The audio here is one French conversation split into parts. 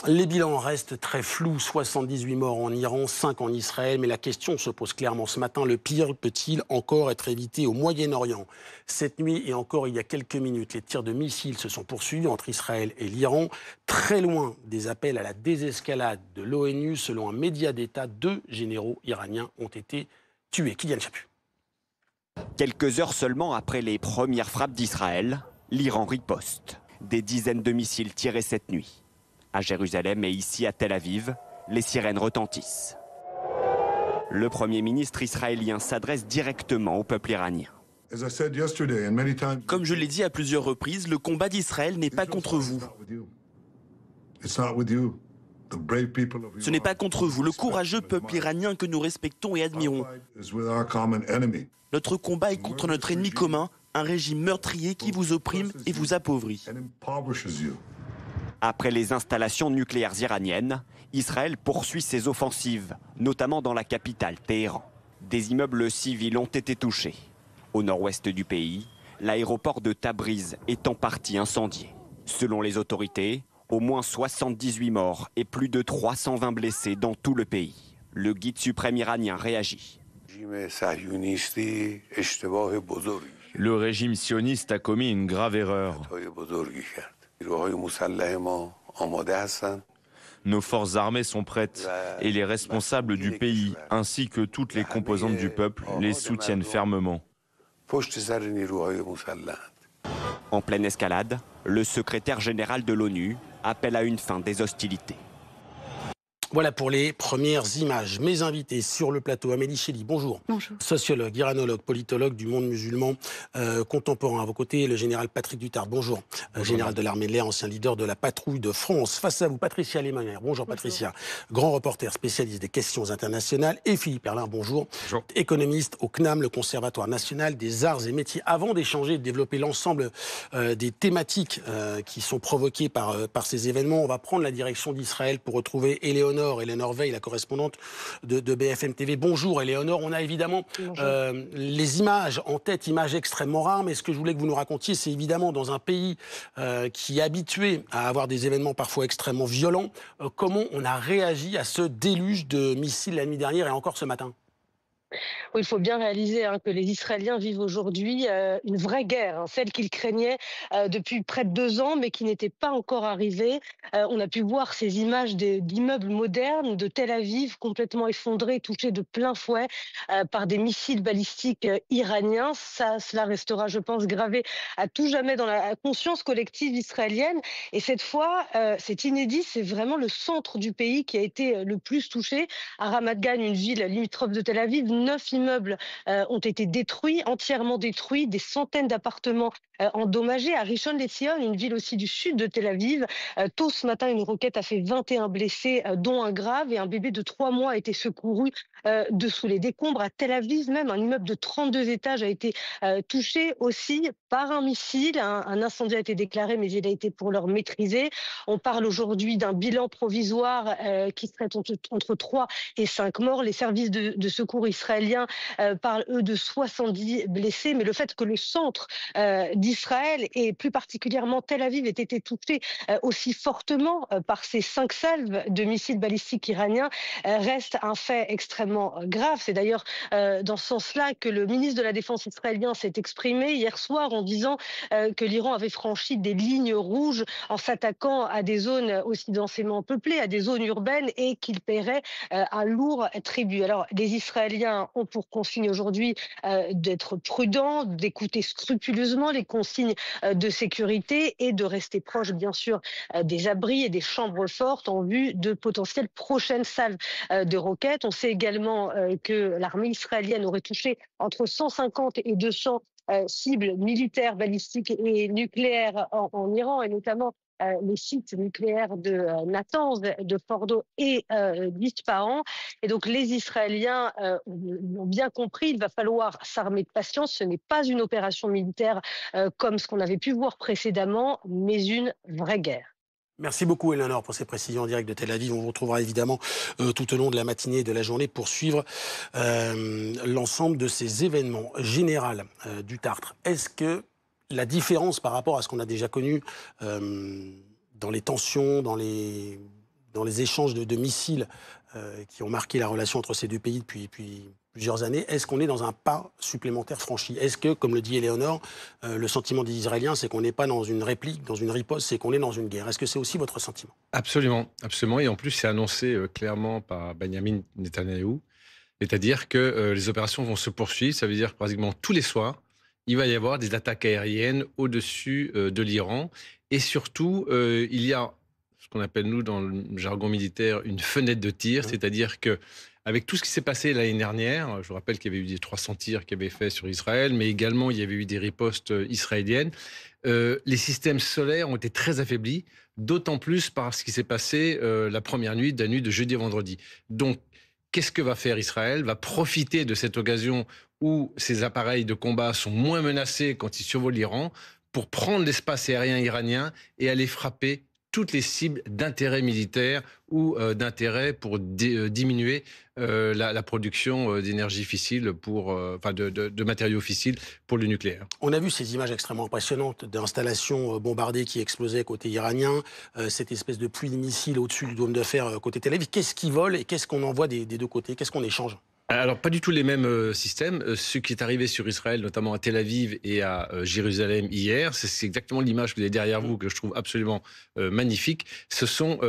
Les bilans restent très flous, 78 morts en Iran, 5 en Israël, mais la question se pose clairement ce matin, le pire peut-il encore être évité au Moyen-Orient? Cette nuit et encore il y a quelques minutes, les tirs de missiles se sont poursuivis entre Israël et l'Iran, très loin des appels à la désescalade de l'ONU. Selon un média d'État, 2 généraux iraniens ont été tués. Kylian Chapu. Quelques heures seulement après les premières frappes d'Israël, l'Iran riposte. Des dizaines de missiles tirés cette nuit. À Jérusalem et ici à Tel Aviv, les sirènes retentissent. Le Premier ministre israélien s'adresse directement au peuple iranien. Comme je l'ai dit à plusieurs reprises, le combat d'Israël n'est pas contre vous. Ce n'est pas contre vous, le courageux peuple iranien que nous respectons et admirons. Notre combat est contre notre ennemi commun, un régime meurtrier qui vous opprime et vous appauvrit. Après les installations nucléaires iraniennes, Israël poursuit ses offensives, notamment dans la capitale, Téhéran. Des immeubles civils ont été touchés. Au nord-ouest du pays, l'aéroport de Tabriz est en partie incendié. Selon les autorités, au moins 78 morts et plus de 320 blessés dans tout le pays. Le guide suprême iranien réagit. Le régime sioniste a commis une grave erreur. Nos forces armées sont prêtes et les responsables du pays, ainsi que toutes les composantes du peuple, les soutiennent fermement. En pleine escalade, le secrétaire général de l'ONU appelle à une fin des hostilités. Voilà pour les premières images. Mes invités sur le plateau, Amélie Chély, bonjour. Bonjour. Sociologue, iranologue, politologue du monde musulman contemporain. À vos côtés, le général Patrick Dutart, bonjour. Général de l'armée de l'air, ancien leader de la patrouille de France. Face à vous, Patricia Lemonnier, bonjour Patricia. Grand reporter spécialiste des questions internationales. Et Philippe Perlin, bonjour. Bonjour. Économiste au CNAM, le Conservatoire national des arts et métiers. Avant d'échanger et de développer l'ensemble des thématiques qui sont provoquées par ces événements, on va prendre la direction d'Israël pour retrouver Éléonore Veil, la correspondante de BFM TV. Bonjour Éléonore, on a évidemment les images en tête, images extrêmement rares, mais ce que je voulais que vous nous racontiez, c'est évidemment dans un pays qui est habitué à avoir des événements parfois extrêmement violents, comment on a réagi à ce déluge de missiles la nuit dernière et encore ce matin? Oui, il faut bien réaliser que les Israéliens vivent aujourd'hui une vraie guerre, celle qu'ils craignaient depuis près de 2 ans, mais qui n'était pas encore arrivée. On a pu voir ces images d'immeubles modernes de Tel Aviv complètement effondrés, touchés de plein fouet par des missiles balistiques iraniens. Cela restera, je pense, gravé à tout jamais dans la conscience collective israélienne. Et cette fois, c'est inédit, c'est vraiment le centre du pays qui a été le plus touché. À Ramat Gan, une ville limitrophe de Tel Aviv, 9 immeubles ont été détruits, entièrement détruits, des centaines d'appartements endommagés. À Rishon LeZion, une ville aussi du sud de Tel Aviv, tôt ce matin, une roquette a fait 21 blessés, dont un grave, et un bébé de 3 mois a été secouru dessous les décombres. À Tel Aviv, même, un immeuble de 32 étages a été touché aussi par un missile. Un incendie a été déclaré, mais il a été pour l'heure maîtrisé. On parle aujourd'hui d'un bilan provisoire qui serait entre 3 et 5 morts. Les services de secours israéliens parlent, eux, de 70 blessés. Mais le fait que le centre d'Israël, et plus particulièrement Tel Aviv, ait été touché aussi fortement par ces 5 salves de missiles balistiques iraniens reste un fait extrêmement grave. C'est d'ailleurs dans ce sens-là que le ministre de la Défense israélien s'est exprimé hier soir en disant que l'Iran avait franchi des lignes rouges en s'attaquant à des zones aussi densément peuplées, à des zones urbaines, et qu'il paierait un lourd tribut. Alors, les Israéliens ont pour consigne aujourd'hui d'être prudents, d'écouter scrupuleusement les consignes de sécurité et de rester proche, bien sûr, des abris et des chambres fortes en vue de potentielles prochaines salves de roquettes. On sait également que l'armée israélienne aurait touché entre 150 et 200 cibles militaires, balistiques et nucléaires en Iran, et notamment les sites nucléaires de Natanz, de Fordo et d'Ispahan. Et donc les Israéliens l'ont bien compris, il va falloir s'armer de patience. Ce n'est pas une opération militaire comme ce qu'on avait pu voir précédemment, mais une vraie guerre. Merci beaucoup, Éléonore, pour ces précisions en direct de Tel Aviv. On vous retrouvera évidemment tout au long de la matinée et de la journée pour suivre l'ensemble de ces événements. Général Dutart, est-ce que la différence par rapport à ce qu'on a déjà connu dans les tensions, dans les dans les échanges de missiles qui ont marqué la relation entre ces deux pays depuis plusieurs années, est-ce qu'on est dans un pas supplémentaire franchi? Est-ce que, comme le dit Éléonore, le sentiment des Israéliens, c'est qu'on n'est pas dans une réplique, dans une riposte, c'est qu'on est dans une guerre? Est-ce que c'est aussi votre sentiment? Absolument, absolument. Et en plus, c'est annoncé clairement par Benjamin Netanyahou. C'est-à-dire que les opérations vont se poursuivre. Ça veut dire que pratiquement tous les soirs, il va y avoir des attaques aériennes au-dessus de l'Iran. Et surtout, il y a ce qu'on appelle, nous, dans le jargon militaire, une fenêtre de tir. C'est-à-dire que avec tout ce qui s'est passé l'année dernière, je vous rappelle qu'il y avait eu des 300 tirs qui avaient fait sur Israël, mais également il y avait eu des ripostes israéliennes. Les systèmes solaires ont été très affaiblis, d'autant plus par ce qui s'est passé la première nuit, de la nuit de jeudi à vendredi. Donc, qu'est-ce que va faire Israël? Va profiter de cette occasion où ses appareils de combat sont moins menacés quand ils survolent l'Iran pour prendre l'espace aérien iranien et aller frapper toutes les cibles d'intérêt militaire ou d'intérêt pour diminuer la production d'énergie fissile, de matériaux fissiles pour le nucléaire. On a vu ces images extrêmement impressionnantes d'installations bombardées qui explosaient côté iranien, cette espèce de pluie de missiles au-dessus du dôme de fer côté Tel Aviv. Qu'est-ce qui vole et qu'est-ce qu'on envoie des deux côtés? Qu'est-ce qu'on échange? Alors, pas du tout les mêmes systèmes. Ce qui est arrivé sur Israël, notamment à Tel Aviv et à Jérusalem hier, c'est exactement l'image que vous avez derrière vous, que je trouve absolument magnifique. Ce sont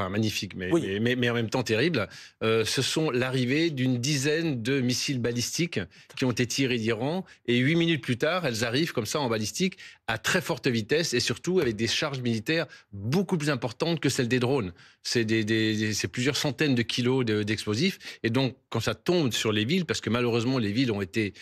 magnifiques, mais en même temps terribles. Ce sont l'arrivée d'une dizaine de missiles balistiques qui ont été tirés d'Iran. Et 8 minutes plus tard, elles arrivent comme ça en balistique à très forte vitesse et surtout avec des charges militaires beaucoup plus importantes que celles des drones. C'est plusieurs centaines de kilos d'explosifs. Et donc, quand ça tombe sur les villes, parce que malheureusement les villes ont été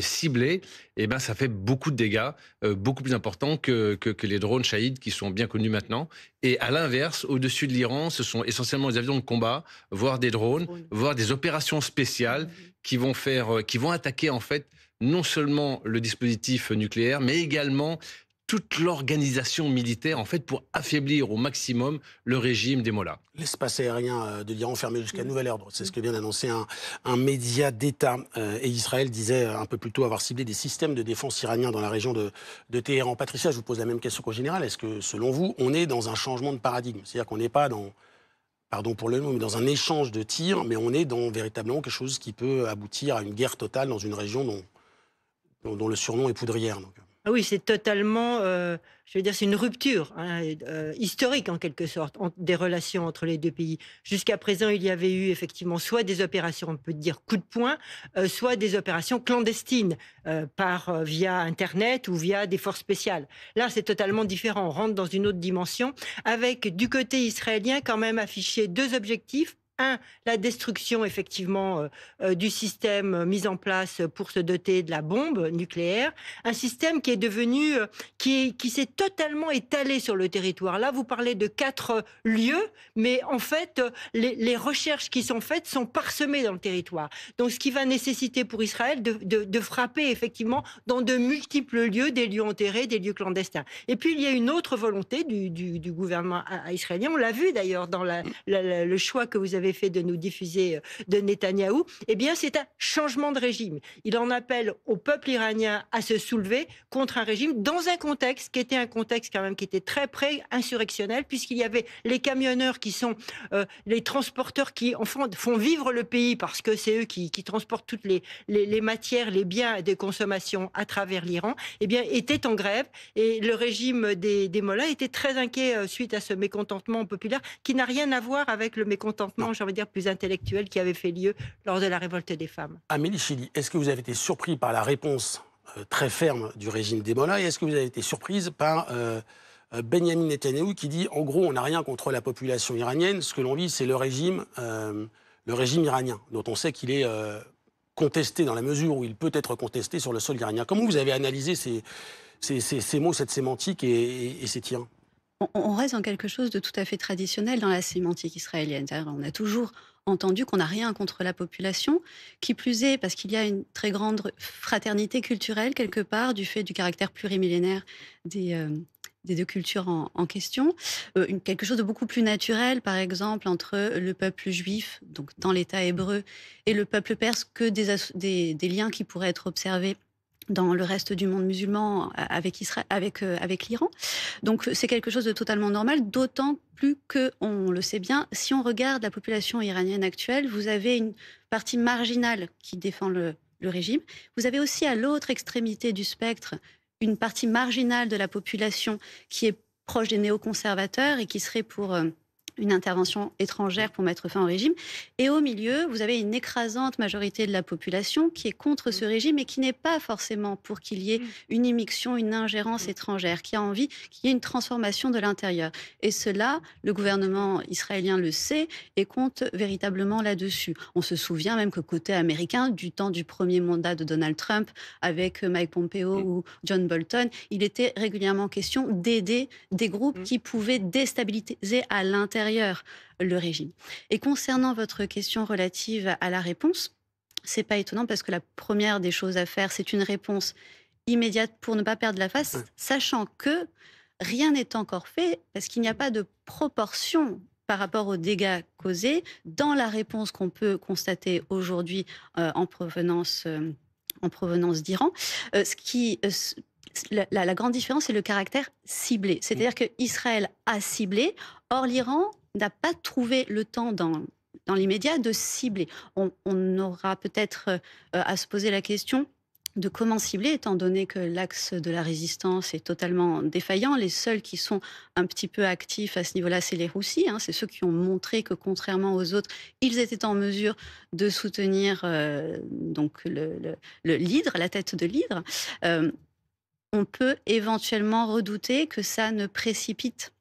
ciblées, et ben ça fait beaucoup de dégâts, beaucoup plus importants que les drones Shahid qui sont bien connus maintenant. Et à l'inverse, au-dessus de l'Iran, ce sont essentiellement des avions de combat, voire des drones, voire des opérations spéciales qui vont attaquer en fait non seulement le dispositif nucléaire, mais également toute l'organisation militaire, en fait, pour affaiblir au maximum le régime des mollahs. L'espace aérien de l'Iran fermé jusqu'à nouvel ordre. C'est ce que vient d'annoncer un média d'État. Et Israël disait un peu plus tôt avoir ciblé des systèmes de défense iraniens dans la région de Téhéran. Patricia, je vous pose la même question qu'au général. Est-ce que, selon vous, on est dans un changement de paradigme? C'est-à-dire qu'on n'est pas dans, pardon pour le mot, mais dans un échange de tirs, mais on est dans véritablement quelque chose qui peut aboutir à une guerre totale dans une région dont le surnom est poudrière. Donc. Ah oui, c'est totalement, c'est une rupture historique en quelque sorte des relations entre les deux pays. Jusqu'à présent, il y avait eu effectivement soit des opérations, on peut dire coup de poing, soit des opérations clandestines via Internet ou via des forces spéciales. Là, c'est totalement différent. On rentre dans une autre dimension avec du côté israélien quand même affiché deux objectifs. Un, la destruction effectivement du système mis en place pour se doter de la bombe nucléaire, un système qui est devenu, qui s'est totalement étalé sur le territoire. Là, vous parlez de 4 lieux, mais en fait, les recherches qui sont faites sont parsemées dans le territoire. Donc, ce qui va nécessiter pour Israël de frapper effectivement dans de multiples lieux, des lieux enterrés, des lieux clandestins. Et puis, il y a une autre volonté du gouvernement israélien. On l'a vu d'ailleurs dans le choix que vous avez fait de nous diffuser de Netanyahou, eh bien c'est un changement de régime. Il en appelle au peuple iranien à se soulever contre un régime dans un contexte qui était un contexte quand même qui était très pré-insurrectionnel, puisqu'il y avait les camionneurs qui sont les transporteurs qui font vivre le pays parce que c'est eux qui transportent toutes les matières, les biens de consommation à travers l'Iran, eh bien étaient en grève et le régime des mollahs était très inquiet suite à ce mécontentement populaire qui n'a rien à voir avec le mécontentement, j'ai envie de dire, plus intellectuel qui avait fait lieu lors de la révolte des femmes. Amélie Chili, est-ce que vous avez été surpris par la réponse très ferme du régime des mollahs et est-ce que vous avez été surprise par Benjamin Netanyahou qui dit en gros on n'a rien contre la population iranienne, ce que l'on vit c'est le régime iranien dont on sait qu'il est contesté dans la mesure où il peut être contesté sur le sol iranien. Comment vous avez analysé ces mots, cette sémantique et ces tirs? On reste dans quelque chose de tout à fait traditionnel dans la sémantique israélienne. On a toujours entendu qu'on n'a rien contre la population, qui plus est parce qu'il y a une très grande fraternité culturelle quelque part du fait du caractère plurimillénaire des deux cultures en question. Quelque chose de beaucoup plus naturel, par exemple, entre le peuple juif, donc dans l'État hébreu, et le peuple perse, que des liens qui pourraient être observés dans le reste du monde musulman avec l'Iran. Donc c'est quelque chose de totalement normal, d'autant plus que, on le sait bien, si on regarde la population iranienne actuelle, vous avez une partie marginale qui défend le régime. Vous avez aussi à l'autre extrémité du spectre une partie marginale de la population qui est proche des néoconservateurs et qui serait pour une intervention étrangère pour mettre fin au régime. Et au milieu, vous avez une écrasante majorité de la population qui est contre ce régime et qui n'est pas forcément pour qu'il y ait une immixtion, une ingérence étrangère, qui a envie qu'il y ait une transformation de l'intérieur. Et cela, le gouvernement israélien le sait et compte véritablement là-dessus. On se souvient même que côté américain, du temps du premier mandat de Donald Trump, avec Mike Pompeo ou John Bolton, il était régulièrement question d'aider des groupes qui pouvaient déstabiliser à l'intérieur le régime. Et concernant votre question relative à la réponse, c'est pas étonnant parce que la première des choses à faire, c'est une réponse immédiate pour ne pas perdre la face, sachant que rien n'est encore fait parce qu'il n'y a pas de proportion par rapport aux dégâts causés dans la réponse qu'on peut constater aujourd'hui en provenance d'Iran. La grande différence, c'est le caractère ciblé. C'est-à-dire qu'Israël a ciblé, or l'Iran n'a pas trouvé le temps dans l'immédiat de cibler. On aura peut-être à se poser la question de comment cibler, étant donné que l'axe de la résistance est totalement défaillant. Les seuls qui sont un petit peu actifs à ce niveau-là, c'est les Roussis. C'est ceux qui ont montré que, contrairement aux autres, ils étaient en mesure de soutenir donc le l'Hydre, la tête de l'Hydre. On peut éventuellement redouter que ça ne précipite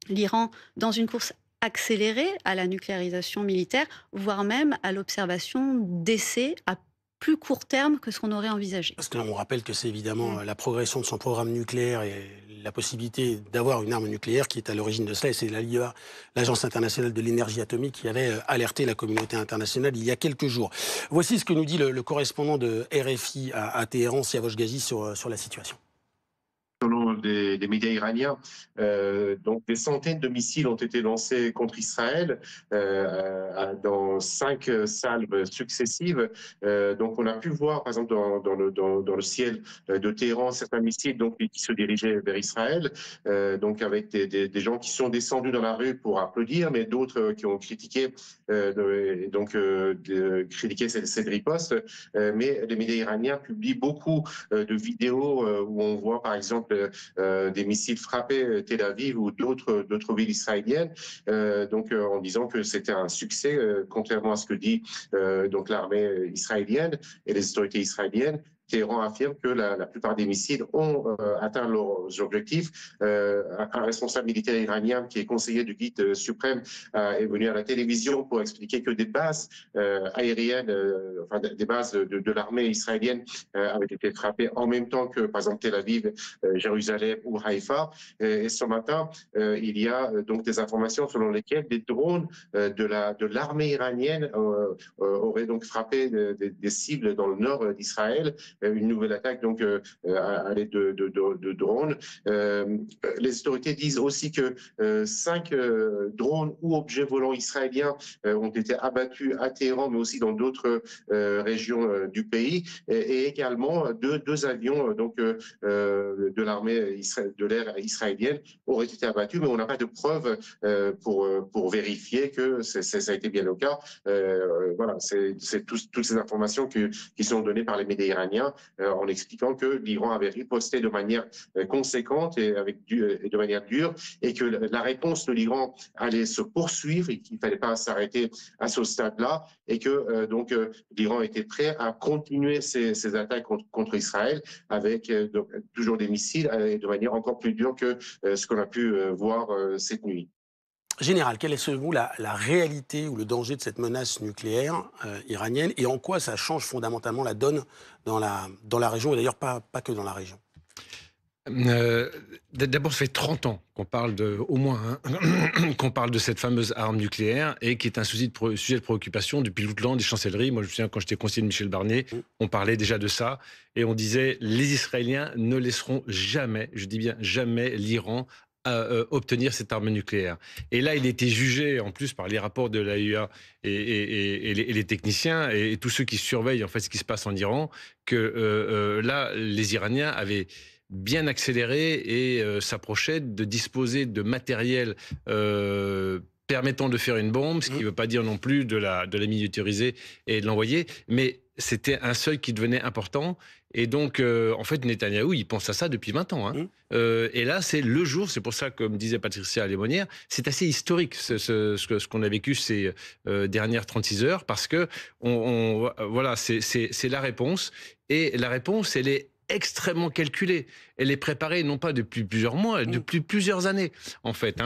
l'Iran dans une course accélérée à la nucléarisation militaire, voire même à l'observation d'essais à plus court terme que ce qu'on aurait envisagé. Parce que là, on rappelle que c'est évidemment la progression de son programme nucléaire et la possibilité d'avoir une arme nucléaire qui est à l'origine de cela. Et c'est l'AIEA, l'Agence internationale de l'énergie atomique, qui avait alerté la communauté internationale il y a quelques jours. Voici ce que nous dit le correspondant de RFI à Téhéran, Siavosh Ghazi, sur la situation. Selon des médias iraniens, donc des centaines de missiles ont été lancés contre Israël dans 5 salves successives. Donc on a pu voir, par exemple, dans le ciel de Téhéran, certains missiles donc, qui se dirigeaient vers Israël, donc avec des gens qui sont descendus dans la rue pour applaudir, mais d'autres qui ont critiqué, critiqué cette riposte. Mais les médias iraniens publient beaucoup de vidéos où on voit, par exemple, des missiles frapper Tel Aviv ou d'autres villes israéliennes, en disant que c'était un succès, contrairement à ce que dit donc l'armée israélienne et les autorités israéliennes. Téhéran affirme que la plupart des missiles ont atteint leurs objectifs. Un responsable militaire iranien qui est conseiller du guide suprême est venu à la télévision pour expliquer que des bases aériennes, des bases de l'armée israélienne avaient été frappées en même temps que, par exemple, Tel Aviv, Jérusalem ou Haïfa. Et ce matin, il y a donc des informations selon lesquelles des drones de l'armée iranienne auraient donc frappé des cibles dans le nord d'Israël. Une nouvelle attaque donc à l'aide de drones. Les autorités disent aussi que 5 drones ou objets volants israéliens ont été abattus à Téhéran, mais aussi dans d'autres régions du pays, et également deux avions donc de l'armée de l'air israélienne auraient été abattus, mais on n'a pas de preuves pour vérifier que ça a été bien le cas. Voilà, c'est toutes ces informations qui sont données par les médias iraniens, en expliquant que l'Iran avait riposté de manière conséquente et de manière dure, et que la réponse de l'Iran allait se poursuivre et qu'il ne fallait pas s'arrêter à ce stade-là, et que l'Iran était prêt à continuer ses attaques contre Israël avec toujours des missiles et de manière encore plus dure que ce qu'on a pu voir cette nuit. Général, quelle est selon vous la réalité ou le danger de cette menace nucléaire iranienne, et en quoi ça change fondamentalement la donne dans la région, et d'ailleurs pas que dans la région? D'abord, ça fait 30 ans qu'on parle au moins, qu'on parle de cette fameuse arme nucléaire, et qui est un sujet de préoccupation depuis longtemps des chancelleries. Moi, je me souviens, quand j'étais conseiller de Michel Barnier, on parlait déjà de ça, et on disait les Israéliens ne laisseront jamais, je dis bien jamais, l'Iran obtenir cette arme nucléaire. Et là, il était jugé, en plus, par les rapports de l'AIEA et les techniciens et tous ceux qui surveillent en fait ce qui se passe en Iran, que là, les Iraniens avaient bien accéléré et s'approchaient de disposer de matériel permettant de faire une bombe, ce qui ne veut pas dire non plus de la miniaturiser et de l'envoyer, mais c'était un seuil qui devenait important. Et donc, en fait, Netanyahou, il pense à ça depuis 20 ans. Et là, c'est le jour, c'est pour ça, comme disait Patricia Lémonière, c'est assez historique ce qu'on a vécu ces dernières 36 heures, parce que voilà, c'est la réponse. Et la réponse, elle est extrêmement calculée. Elle est préparée non pas depuis plusieurs mois, depuis plusieurs années, en fait,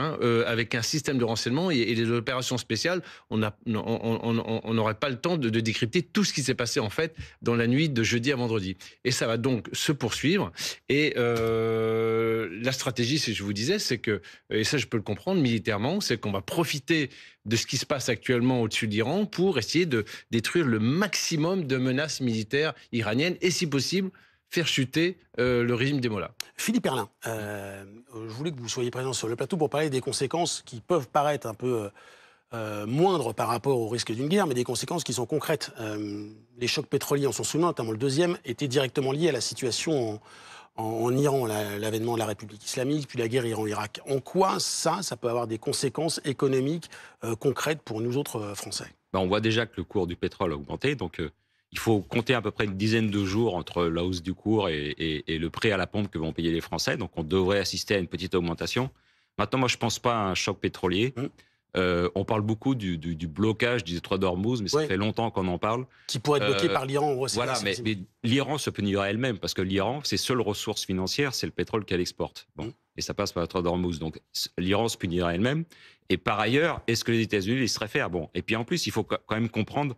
avec un système de renseignement et les opérations spéciales. On n'aurait pas le temps de décrypter tout ce qui s'est passé, en fait, dans la nuit de jeudi à vendredi. Et ça va donc se poursuivre. Et la stratégie, je vous disais, c'est que, et ça je peux le comprendre militairement, c'est qu'on va profiter de ce qui se passe actuellement au-dessus de l'Iran pour essayer de détruire le maximum de menaces militaires iraniennes et, si possible, faire chuter le régime des mollahs. Philippe Erlin, je voulais que vous soyez présent sur le plateau pour parler des conséquences qui peuvent paraître un peu moindres par rapport au risque d'une guerre, mais des conséquences qui sont concrètes. Les chocs pétroliers, on s'en souvient, notamment le deuxième, étaient directement liés à la situation en Iran, l'avènement de la République islamique, puis la guerre Iran-Irak. En quoi ça peut avoir des conséquences économiques concrètes pour nous autres Français? On voit déjà que le cours du pétrole a augmenté, donc il faut compter à peu près une dizaine de jours entre la hausse du cours et le prix à la pompe que vont payer les Français. Donc, on devrait assister à une petite augmentation. Maintenant, moi, je ne pense pas à un choc pétrolier. On parle beaucoup du blocage du détroit d'Ormuz, mais ça fait longtemps qu'on en parle. Qui pourrait être bloqué par l'Iran. Voilà, mais l'Iran se punirait elle-même, parce que l'Iran, ses seules ressources financières, c'est le pétrole qu'elle exporte. Et ça passe par le détroit d'Ormuz. Donc, l'Iran se punirait elle-même. Et par ailleurs, est-ce que les États-Unis laisseraient faire? Et puis en plus, il faut quand même comprendre,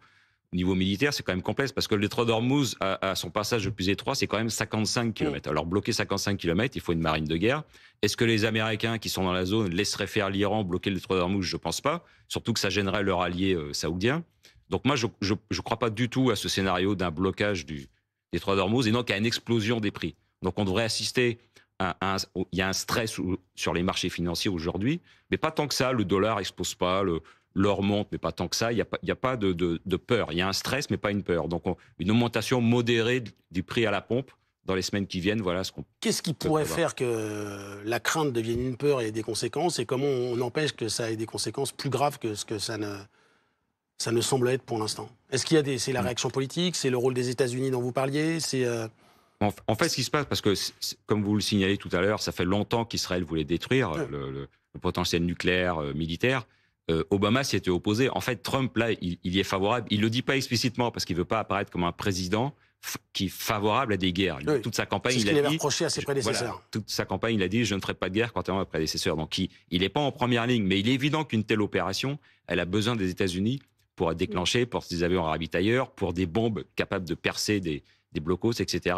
au niveau militaire, c'est quand même complexe, parce que le détroit d'Ormuz, à son passage le plus étroit, c'est quand même 55 km. Alors, bloquer 55 km, il faut une marine de guerre. Est-ce que les Américains qui sont dans la zone laisseraient faire l'Iran bloquer le détroit d'Ormuz? Je ne pense pas. Surtout que ça gênerait leur allié saoudien. Donc moi, je ne crois pas du tout à ce scénario d'un blocage du détroit d'Ormuz, et donc à une explosion des prix. Donc on devrait assister il y a un stress sur les marchés financiers aujourd'hui, mais pas tant que ça. Le dollar n'explose pas, l'or monte, mais pas tant que ça. Il n'y a pas de peur. Il y a un stress, mais pas une peur. Donc, une augmentation modérée du prix à la pompe dans les semaines qui viennent. Voilà ce qu'on. Qu'est-ce qui pourrait faire que la crainte devienne une peur et ait des conséquences? Et comment on empêche que ça ait des conséquences plus graves que ce que ça ne semble être pour l'instant? Est-ce qu'il y a c'est la réaction politique? C'est le rôle des États-Unis dont vous parliez? En fait, ce qui se passe, parce que, comme vous le signalez tout à l'heure, ça fait longtemps qu'Israël voulait détruire le potentiel nucléaire militaire. Obama s'y était opposé. En fait, Trump, là, il y est favorable. Il ne le dit pas explicitement parce qu'il ne veut pas apparaître comme un président qui est favorable à des guerres. Oui. Toute sa campagne, il avait reproché à ses prédécesseurs. Voilà, toute sa campagne, il a dit « je ne ferai pas de guerre contre mes prédécesseurs ». Donc, il n'est pas en première ligne. Mais il est évident qu'une telle opération, elle a besoin des États-Unis pour être déclenchée, pour des avions ravitailleurs, pour des bombes capables de percer des blocos, etc.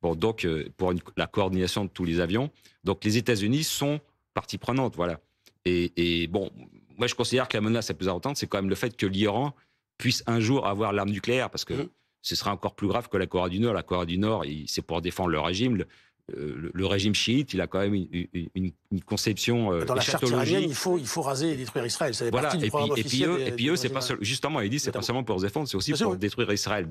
Donc, pour la coordination de tous les avions. Donc, les États-Unis sont partie prenante, voilà. Et moi, je considère que la menace la plus importante, c'est quand même le fait que l'Iran puisse un jour avoir l'arme nucléaire, parce que ce sera encore plus grave que la Corée du Nord. La Corée du Nord, c'est pour défendre le régime. Le régime chiite, il a quand même une conception dans la charte iranienne, il faut raser et détruire Israël. Ça fait partie du programme officiel. Et puis eux, c'est pas justement, il dit, c'est pas seulement pour se défendre, c'est aussi pour détruire Israël.